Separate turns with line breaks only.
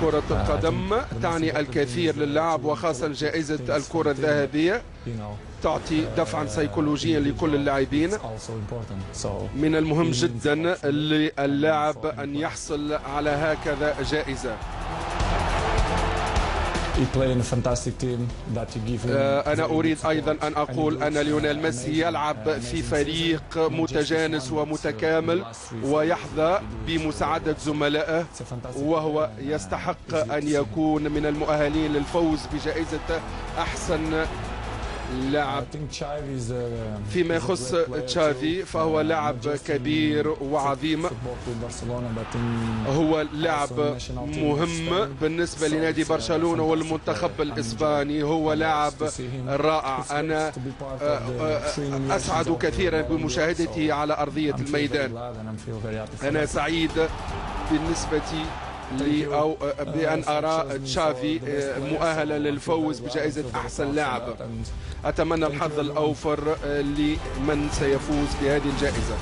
كرة القدم تعني الكثير للاعب، وخاصة جائزة الكرة الذهبية تعطي دفعا سيكولوجيا لكل اللاعبين. من المهم جدا للاعب أن يحصل على هكذا جائزة. أنا أريد أيضا أن أقول أن ليونيل ميسي يلعب في فريق متجانس ومتكامل ويحظى بمساعدة زملائه، وهو يستحق أن يكون من المؤهلين للفوز بجائزة أحسن لاعب. فيما يخص تشافي فهو لاعب كبير وعظيم، هو لاعب مهم بالنسبة لنادي برشلونة والمنتخب الإسباني، هو لاعب رائع. أنا أسعد كثيرا بمشاهدته على أرضية الميدان. أنا سعيد بالنسبة أو بأن أرى تشافي مؤهلا للفوز بجائزة أحسن لاعب. أتمنى الحظ الأوفر لمن سيفوز بهذه الجائزة.